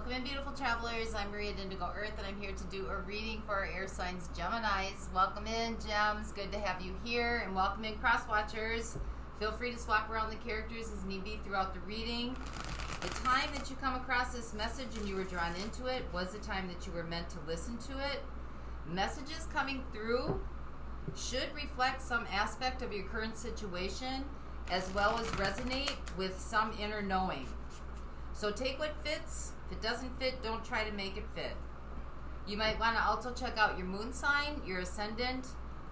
Welcome in, beautiful travelers. I'm Maria Indigo Earth, and I'm here to do a reading for our air signs Geminis. Welcome in, gems. Good to have you here. And welcome in, cross watchers. Feel free to swap around the characters as need be throughout the reading. The time that you come across this message and you were drawn into it was the time that you were meant to listen to it. Messages coming through should reflect some aspect of your current situation, as well as resonate with some inner knowing. So take what fits. If it doesn't fit, don't try to make it fit. You might want to also check out your moon sign, your ascendant,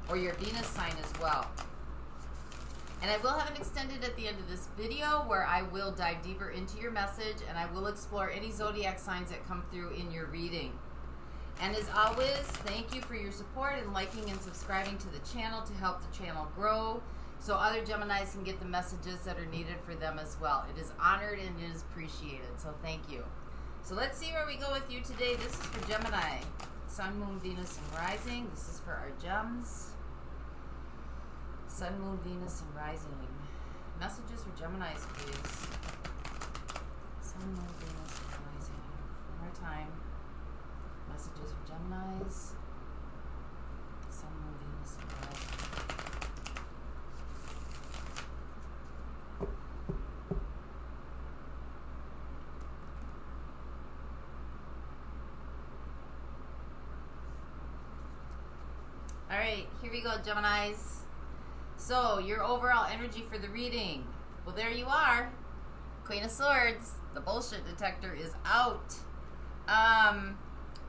or your Venus sign as well. And I will have an extended at the end of this video where I will dive deeper into your message, and I will explore any zodiac signs that come through in your reading. And as always, thank you for your support and liking and subscribing to the channel to help the channel grow, so other Geminis can get the messages that are needed for them as well. It is honored and it is appreciated, so thank you. So let's see where we go with you today. This is for Gemini. Sun, Moon, Venus, and Rising. This is for our gems. Sun, Moon, Venus, and Rising. Messages for Geminis, please. Sun, Moon, Venus, and Rising. One more time. Messages for Geminis. Sun, Moon, Venus, and Rising. Alright, here we go, Geminis. So, your overall energy for the reading. Well, there you are. Queen of Swords. The bullshit detector is out.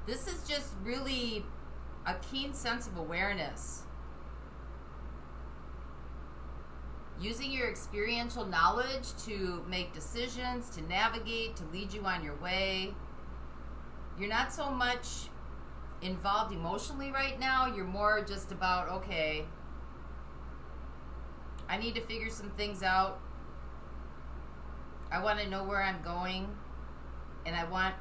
This is just really a keen sense of awareness. Using your experiential knowledge to make decisions, to navigate, to lead you on your way. You're not so much involved emotionally right now. You're more just about, okay, I need to figure some things out. I want to know where I'm going, and I want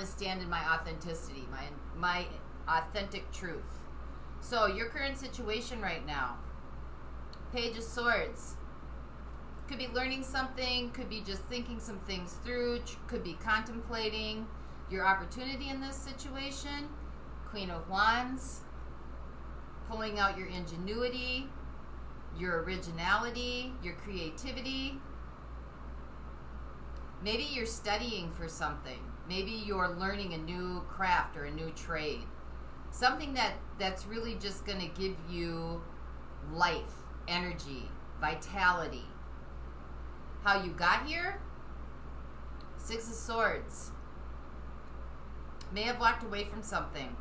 to stand in my authenticity, my authentic truth. So your current situation right now, Page of Swords, could be learning something, could be just thinking some things through, could be contemplating your opportunity in this situation. Queen of Wands, pulling out your ingenuity, your originality, your creativity. Maybe you're studying for something. Maybe you're learning a new craft or a new trade. Something that's really just going to give you life, energy, vitality. How you got here? Six of Swords. May have walked away from something,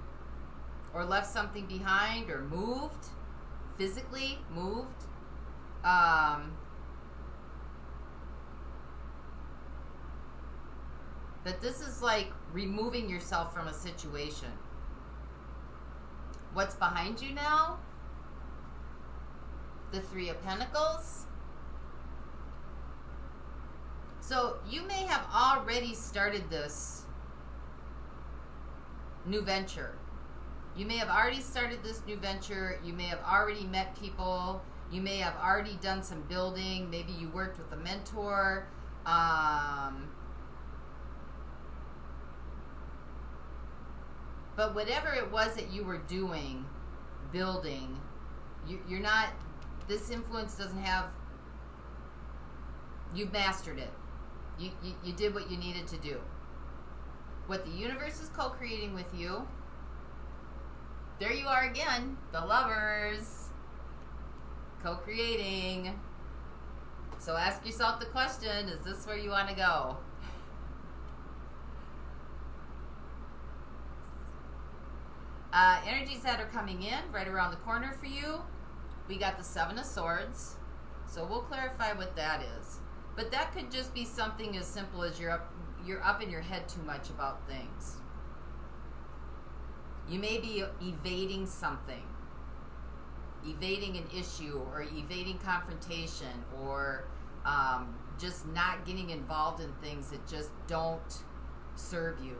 or left something behind, or moved, physically moved. That this is like removing yourself from a situation. What's behind you now? The Three of Pentacles. So you may have already started this new venture. You may have already started this new venture. You may have already met people. You may have already done some building. Maybe you worked with a mentor. But whatever it was that you were doing, building, you're not, this influence doesn't have, you've mastered it. You did what you needed to do. What the universe is co-creating with you. There you are again, the lovers. Co-creating. So ask yourself the question, is this where you want to go? Energies that are coming in right around the corner for you. We got the Seven of Swords. So we'll clarify what that is. But that could just be something as simple as you're up in your head too much about things. You may be evading something. Evading an issue, or evading confrontation, or just not getting involved in things that just don't serve you.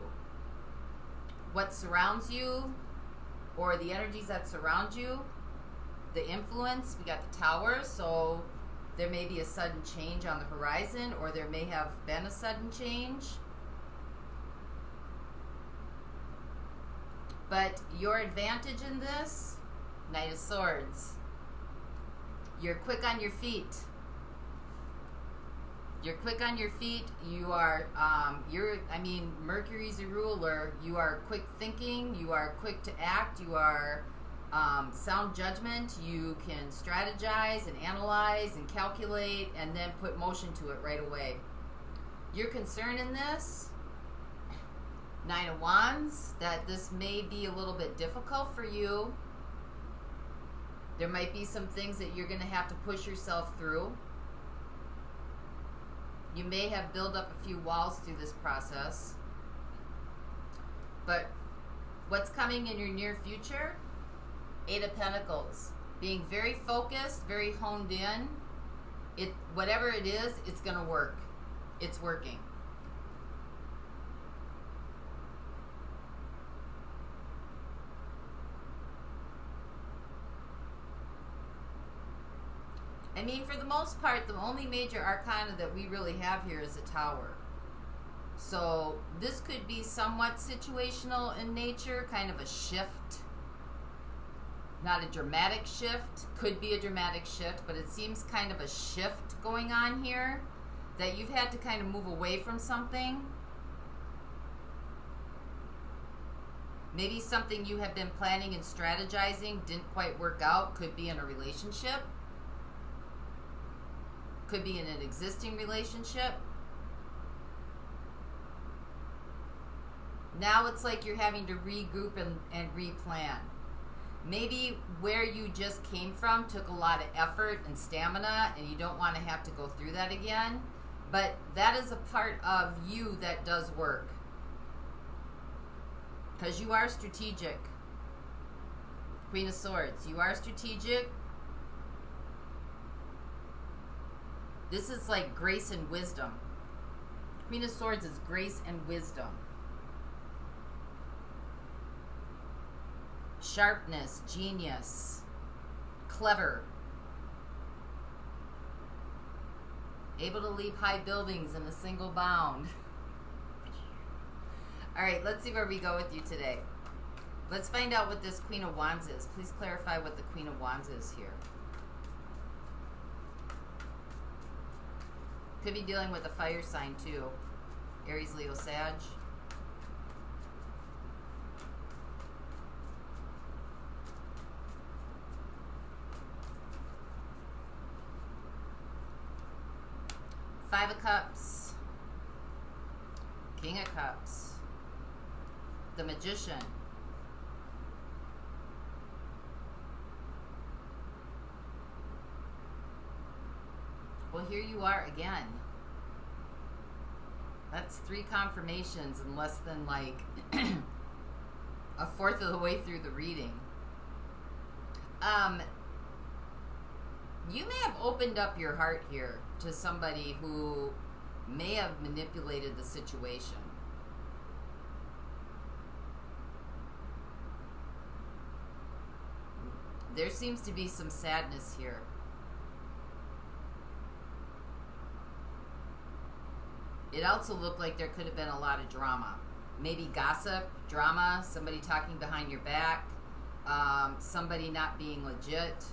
What surrounds you, or the energies that surround you, the influence, we got the Tower, so there may be a sudden change on the horizon, or there may have been a sudden change. But your advantage in this, Knight of Swords. You're quick on your feet. You're quick on your feet. You are, Mercury's a ruler. You are quick thinking. You are quick to act. You are sound judgment. You can strategize and analyze and calculate and then put motion to it right away. Your concern in this, Nine of Wands, that this may be a little bit difficult for you. There might be some things that you're going to have to push yourself through. You may have built up a few walls through this process. But what's coming in your near future? Eight of Pentacles. Being very focused, very honed in. Whatever it is, it's going to work. It's working. I mean, for the most part, the only major arcana that we really have here is a Tower. So this could be somewhat situational in nature, kind of a shift. Not a dramatic shift. Could be a dramatic shift, but it seems kind of a shift going on here, that you've had to kind of move away from something. Maybe something you have been planning and strategizing didn't quite work out. Could be in a relationship. Could be in an existing relationship. Now it's like you're having to regroup and replan. Maybe where you just came from took a lot of effort and stamina, and you don't want to have to go through that again. But that is a part of you that does work. Because you are strategic. Queen of Swords. You are strategic. This is like grace and wisdom. Queen of Swords is grace and wisdom. Sharpness, genius, clever. Able to leap high buildings in a single bound. All right, let's see where we go with you today. Let's find out what this Queen of Wands is. Please clarify what the Queen of Wands is here. Could be dealing with a fire sign too. Aries, Leo, Sag. Five of Cups. King of Cups. The Magician. Well, here you are again. That's 3 confirmations in less than like a fourth of the way through the reading. You may have opened up your heart here to somebody who may have manipulated the situation. There seems to be some sadness here. It also looked like there could have been a lot of drama. Maybe gossip, drama, somebody talking behind your back, somebody not being legit.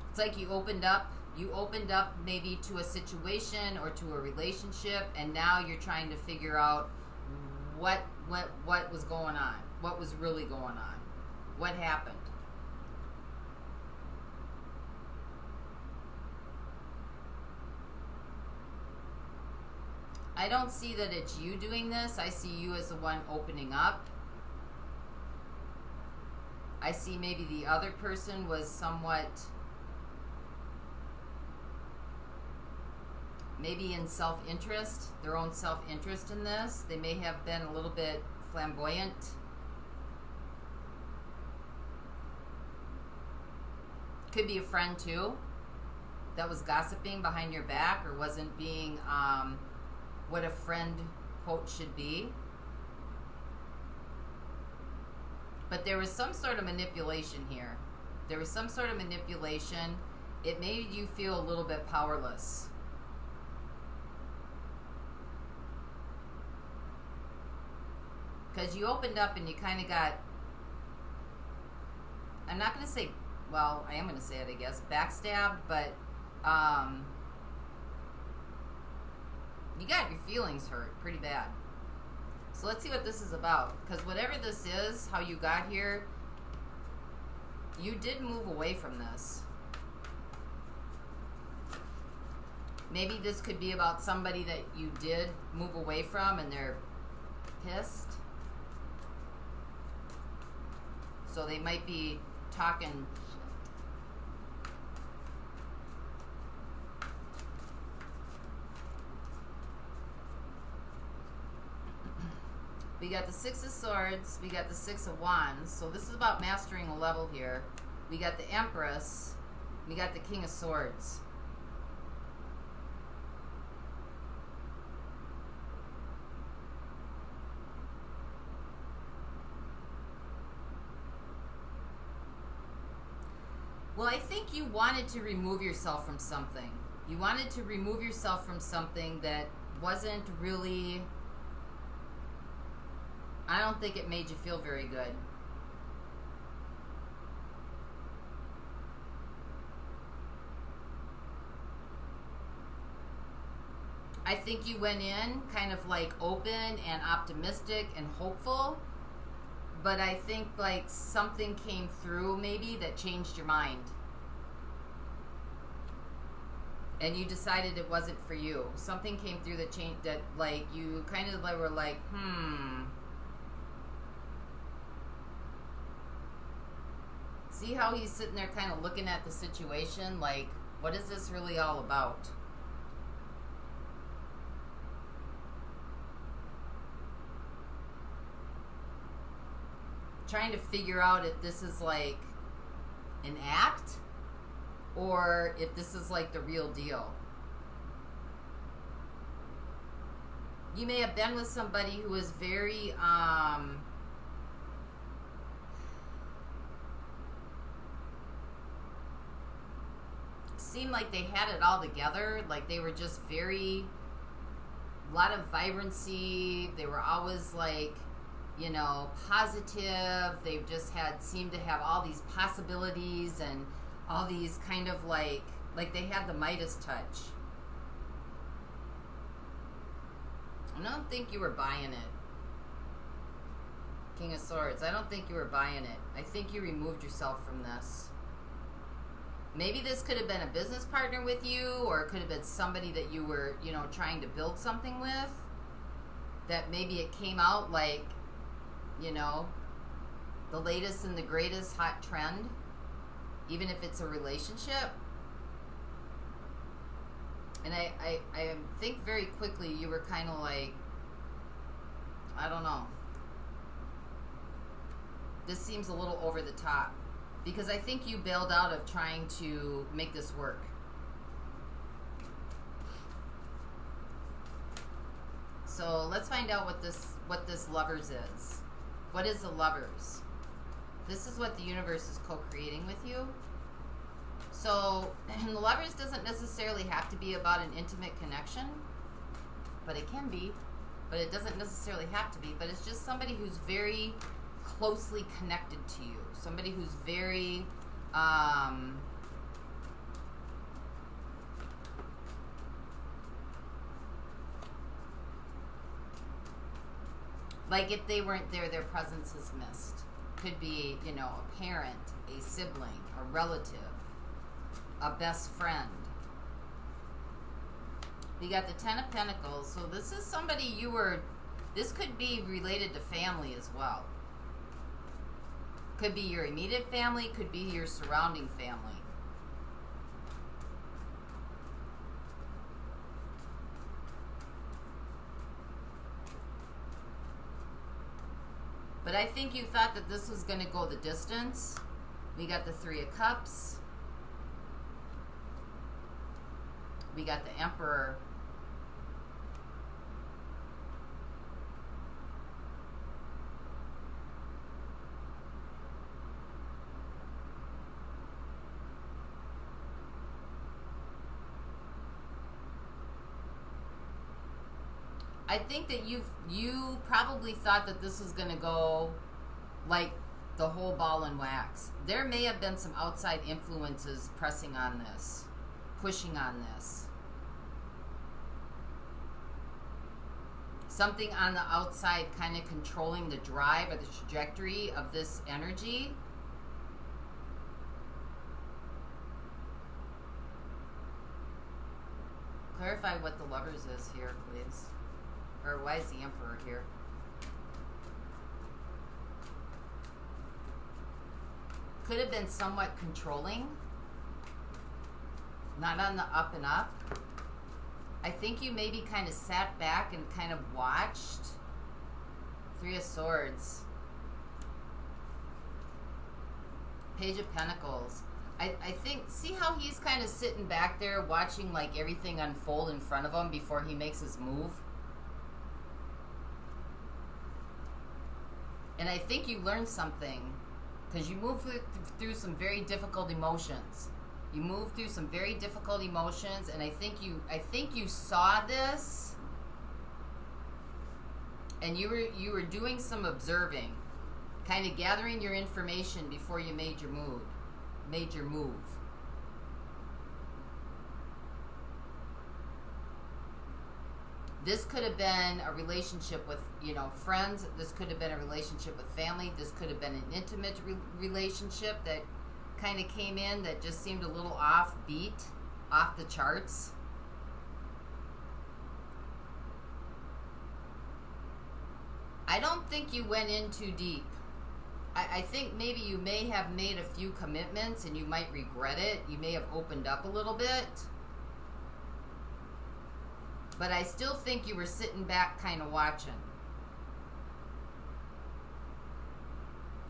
It's like you opened up maybe to a situation or to a relationship, and now you're trying to figure out what was going on, what was really going on, what happened. I don't see that it's you doing this. I see you as the one opening up. I see maybe the other person was somewhat, maybe in self-interest, their own self-interest in this. They may have been a little bit flamboyant. Could be a friend too that was gossiping behind your back or wasn't being what a friend quote should be. But there was some sort of manipulation here. There was some sort of manipulation. It made you feel a little bit powerless. Because you opened up and you kind of got, I'm not going to say, well, I am going to say it, I guess, backstabbed, but you got your feelings hurt pretty bad. So let's see what this is about. Because whatever this is, how you got here, you did move away from this. Maybe this could be about somebody that you did move away from and they're pissed. So they might be talking shit. We got the Six of Swords. We got the Six of Wands. So this is about mastering a level here. We got the Empress. We got the King of Swords. Well, I think you wanted to remove yourself from something. You wanted to remove yourself from something that wasn't really... I don't think it made you feel very good. I think you went in kind of like open and optimistic and hopeful. But I think like something came through maybe that changed your mind. And you decided it wasn't for you. Something came through that changed, that like you kind of like were like, See how he's sitting there kind of looking at the situation like, what is this really all about? Trying to figure out if this is like an act or if this is like the real deal. You may have been with somebody who is very seemed like they had it all together, like they were just very, a lot of vibrancy. They were always like, you know, positive. They've just seemed to have all these possibilities and all these kind of like they had the Midas touch. I don't think you were buying it. King of Swords. I don't think you were buying it. I think you removed yourself from this. Maybe this could have been a business partner with you, or it could have been somebody that you were, you know, trying to build something with. That maybe it came out like, you know, the latest and the greatest hot trend, even if it's a relationship. And I think very quickly you were kind of like, I don't know. This seems a little over the top. Because I think you bailed out of trying to make this work. So let's find out what this Lovers is. What is the Lovers? This is what the universe is co-creating with you. So the Lovers doesn't necessarily have to be about an intimate connection, but it can be. But it doesn't necessarily have to be. But it's just somebody who's very closely connected to you. Somebody who's very like if they weren't there, their presence is missed. Could be, you know, a parent, a sibling, a relative, a best friend. You got the Ten of Pentacles. So this is somebody this could be related to family as well. Could be your immediate family, could be your surrounding family. But I think you thought that this was going to go the distance. We got the Three of Cups. We got the Emperor. I think that you probably thought that this was going to go like the whole ball and wax. There may have been some outside influences pressing on this, pushing on this. Something on the outside kind of controlling the drive or the trajectory of this energy. Clarify what the Lovers is here, please. Or why is the Emperor here? Could have been somewhat controlling. Not on the up and up. I think you maybe kind of sat back and kind of watched. Three of Swords. Page of Pentacles. I think, see how he's kind of sitting back there watching like everything unfold in front of him before he makes his move? And I think you learned something because you moved through some very difficult emotions. You moved through some very difficult emotions, and I think you saw this, and you were doing some observing, kind of gathering your information before you made your move. This could have been a relationship with, friends. This could have been a relationship with family. This could have been an intimate relationship that kind of came in that just seemed a little offbeat, off the charts. I don't think you went in too deep. I think maybe you may have made a few commitments and you might regret it. You may have opened up a little bit. But I still think you were sitting back kind of watching.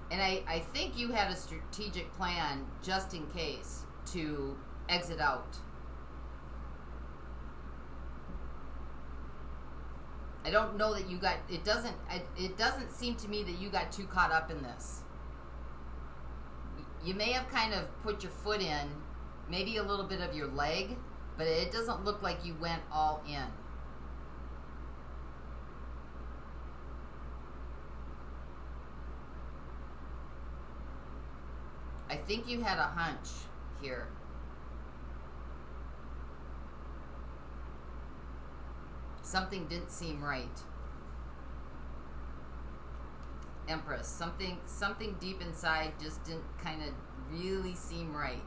And I think you had a strategic plan just in case to exit out. I don't know that you got, it doesn't seem to me that you got too caught up in this. You may have kind of put your foot in, maybe a little bit of your leg, but it doesn't look like you went all in. I think you had a hunch here. Something didn't seem right. Empress, something deep inside just didn't kind of really seem right.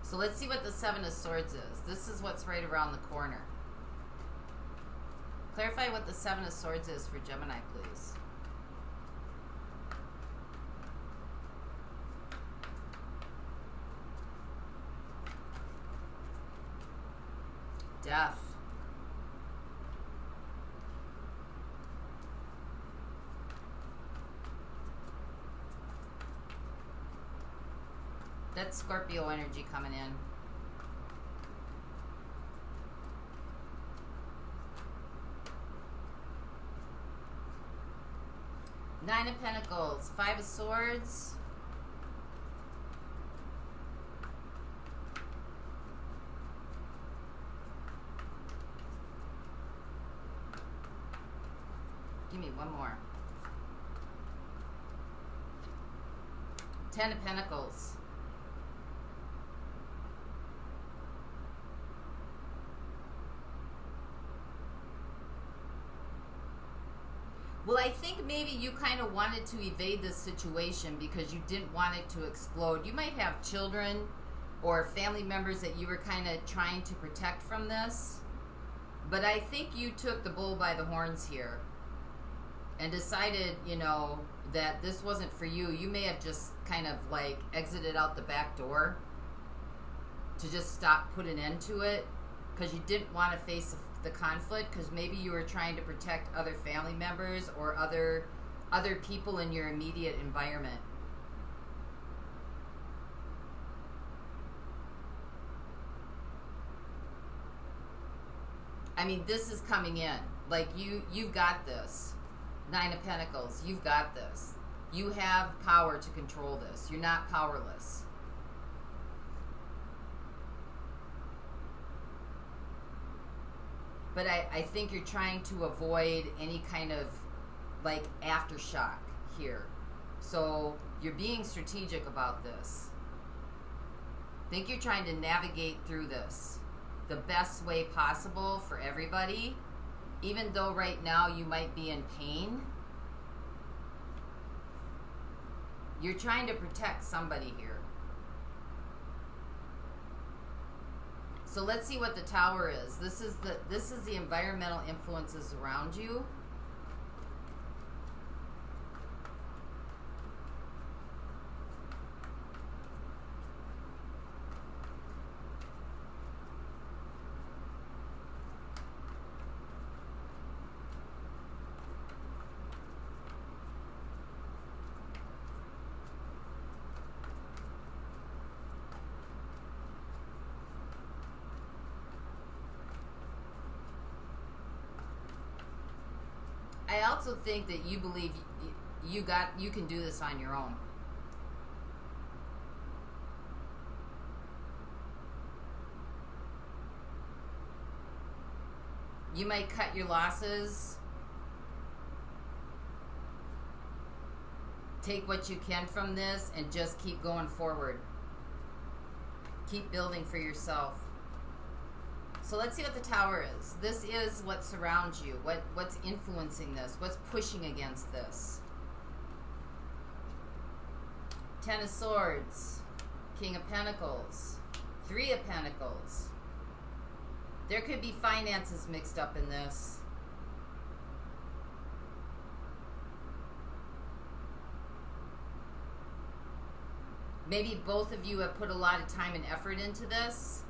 So let's see what the Seven of Swords is. This is what's right around the corner. Clarify what the Seven of Swords is for Gemini, please. Death. That's Scorpio energy coming in. Nine of Pentacles, Five of Swords. Give me one more. Ten of Pentacles. Well, I think maybe you kind of wanted to evade this situation because you didn't want it to explode. You might have children or family members that you were kind of trying to protect from this. But I think you took the bull by the horns here and decided, that this wasn't for you. You may have just kind of like exited out the back door to just stop, put an end to it, because you didn't want to face the conflict, because maybe you were trying to protect other family members or other people in your immediate environment. I mean, this is coming in. Like, you've got this. Nine of Pentacles, you've got this. You have power to control this. You're not powerless. But I think you're trying to avoid any kind of like aftershock here. So you're being strategic about this. I think you're trying to navigate through this the best way possible for everybody, even though right now you might be in pain. You're trying to protect somebody here. So let's see what the Tower is. This is the environmental influences around you. I also think that you believe you can do this on your own. You might cut your losses, take what you can from this, and just keep going forward. Keep building for yourself. So let's see what the Tower is. This is what surrounds you. What's influencing this? What's pushing against this? Ten of Swords, King of Pentacles, Three of Pentacles. There could be finances mixed up in this. Maybe both of you have put a lot of time and effort into this.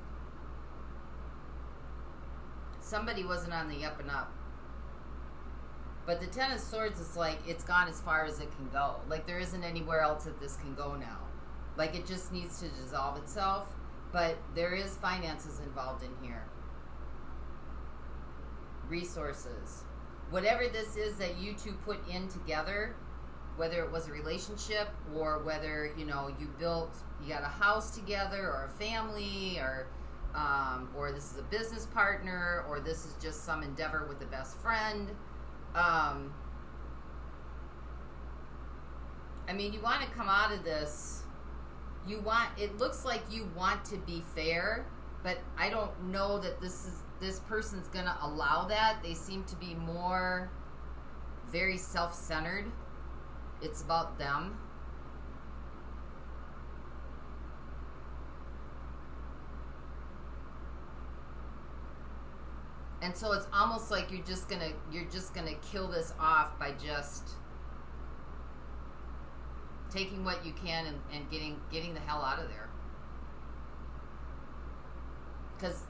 Somebody wasn't on the up and up. But the Ten of Swords is like, it's gone as far as it can go. Like, there isn't anywhere else that this can go now. Like, it just needs to dissolve itself. But there is finances involved in here. Resources. Whatever this is that you two put in together, whether it was a relationship or whether, you know, you got a house together or a family or this is a business partner, or this is just some endeavor with a best friend. I mean, you want to come out of this. It looks like you want to be fair, but I don't know that this person's going to allow that. They seem to be more very self-centered. It's about them. And so it's almost like you're just gonna kill this off by just taking what you can and getting the hell out of there. Because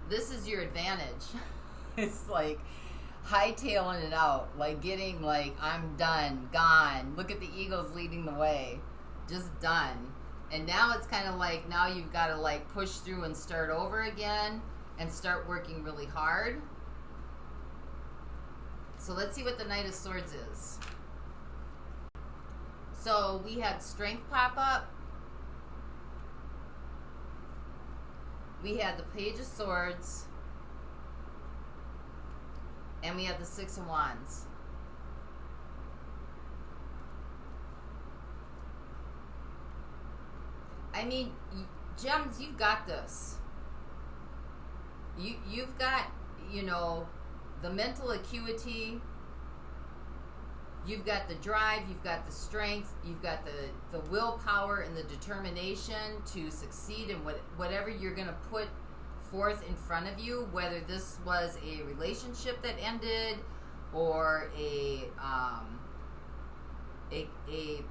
this is your advantage. It's like hightailing it out, like getting like, I'm done, gone. Look at the Eagles leading the way, just done. And now it's kind of like, now you've got to like push through and start over again. And start working really hard. So let's see what the Knight of Swords is. So we had Strength pop up. We had the Page of Swords. And we had the Six of Wands. I mean, Gems, you've got this. You've got, you know, the mental acuity, you've got the drive, you've got the strength, you've got the willpower and the determination to succeed in whatever you're going to put forth in front of you, whether this was a relationship that ended or a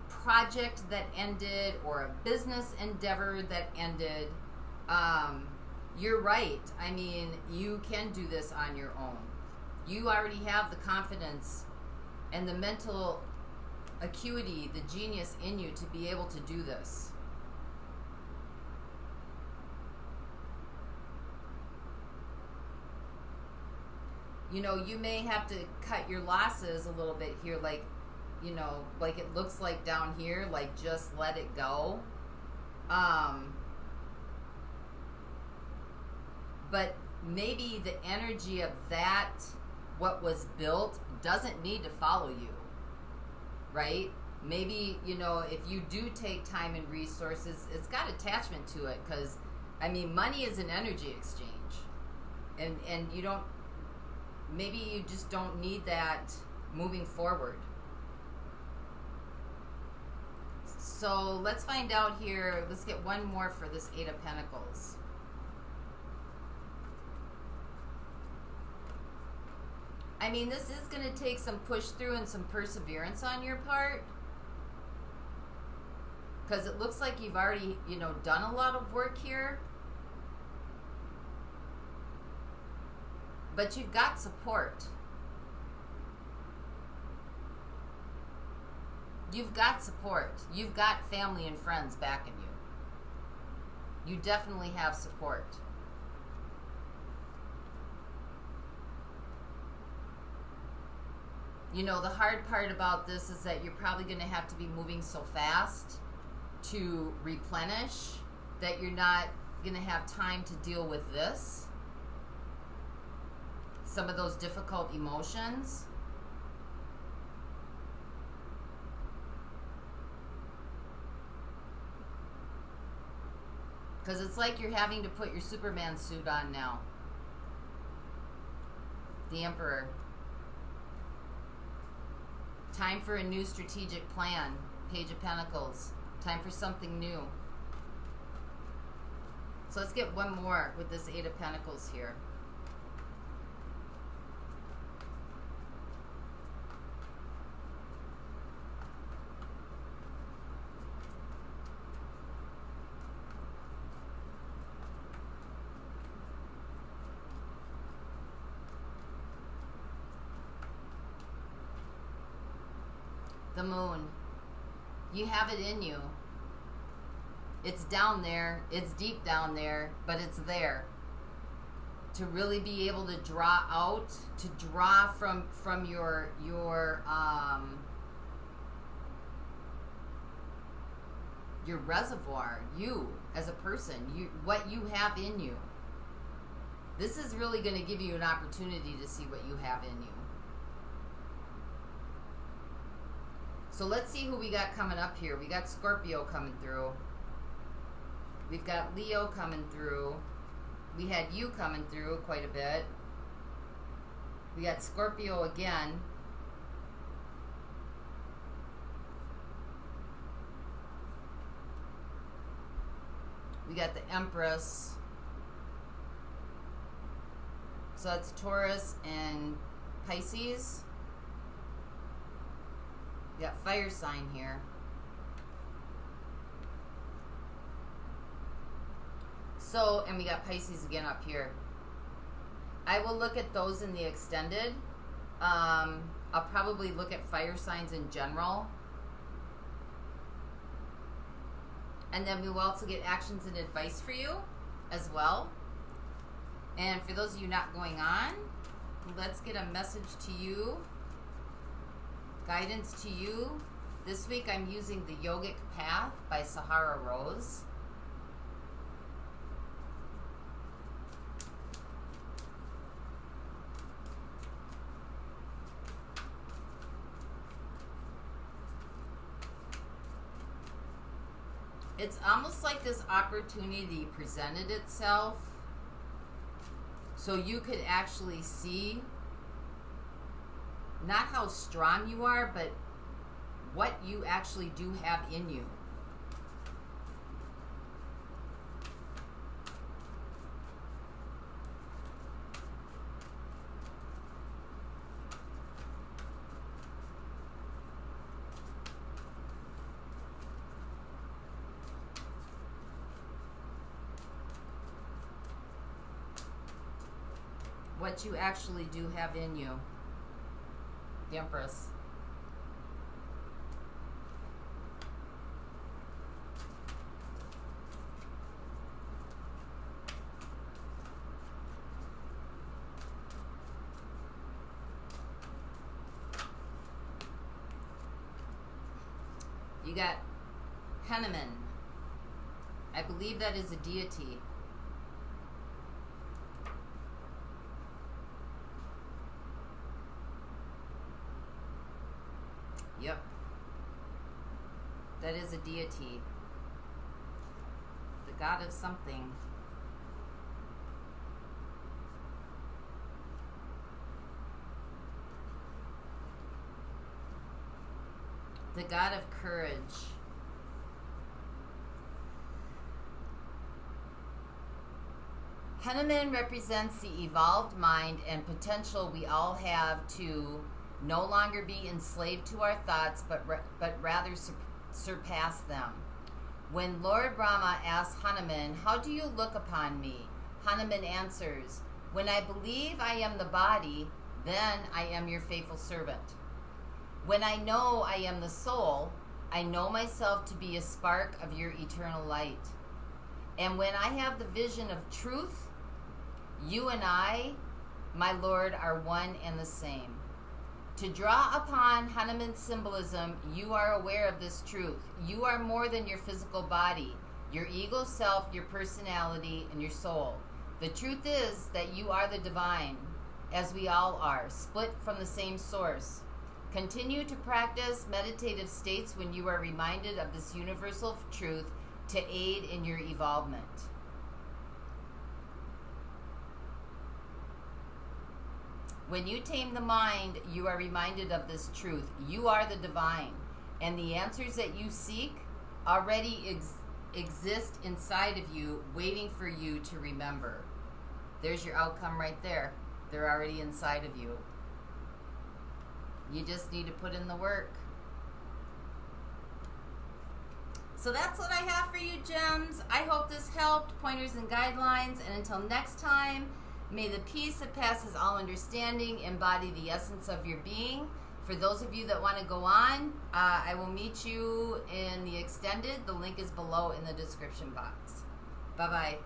project that ended or a business endeavor that ended. You're right. I mean, you can do this on your own. You already have the confidence and the mental acuity, the genius in you to be able to do this. You know, you may have to cut your losses a little bit here, like, you know, like it looks like down here, like just let it go. But maybe the energy of that, what was built, doesn't need to follow you, right? Maybe, you know, if you do take time and resources, it's got attachment to it, because, I mean, money is an energy exchange. And you don't, maybe you just don't need that moving forward. So let's find out here. Let's get one more for this Eight of Pentacles. I mean, this is going to take some push through and some perseverance on your part. Because it looks like you've already, you know, done a lot of work here. But you've got support. You've got support. You've got family and friends backing you. You definitely have support. You know, the hard part about this is that you're probably going to have to be moving so fast to replenish that you're not going to have time to deal with this. Some of those difficult emotions. Because it's like you're having to put your Superman suit on now. The Emperor. Time for a new strategic plan. Page of Pentacles. Time for something new. So let's get one more with this Eight of Pentacles here. The Moon. You have it in you. It's down there. It's deep down there, but it's there. To really be able to draw out, to draw from your reservoir, you as a person, what you have in you. This is really going to give you an opportunity to see what you have in you. So let's see who we got coming up here. We got Scorpio coming through. We've got Leo coming through. We had you coming through quite a bit. We got Scorpio again. We got the Empress. So that's Taurus and Pisces. We got fire sign here. So, and we got Pisces again up here. I will look at those in the extended. I'll probably look at fire signs in general. And then we will also get actions and advice for you as well. And for those of you not going on, let's get a message to you. Guidance to you. This week I'm using the Yogic Path by Sahara Rose. It's almost like this opportunity presented itself so you could actually see not how strong you are, but what you actually do have in you. What you actually do have in you. The Empress. You got Henneman. I believe that is a deity. deity. The god of something. The god of courage. Hanuman represents the evolved mind and potential we all have to no longer be enslaved to our thoughts, but rather surpass them. When Lord Brahma asks Hanuman, "How do you look upon me?" Hanuman answers, "When I believe I am the body, then I am your faithful servant. When I know I am the soul, I know myself to be a spark of your eternal light. And when I have the vision of truth, you and I, my Lord, are one and the same." To draw upon Hanuman's symbolism, you are aware of this truth. You are more than your physical body, your ego self, your personality, and your soul. The truth is that you are the divine, as we all are, split from the same source. Continue to practice meditative states when you are reminded of this universal truth to aid in your evolvement. When you tame the mind, you are reminded of this truth. You are the divine, and the answers that you seek already exist inside of you, waiting for you to remember. There's your outcome right there. They're already inside of you. You just need to put in the work. So that's what I have for you, gems. I hope this helped. Pointers and guidelines. And until next time, may the peace that passes all understanding embody the essence of your being. For those of you that want to go on, I will meet you in the extended. The link is below in the description box. Bye-bye.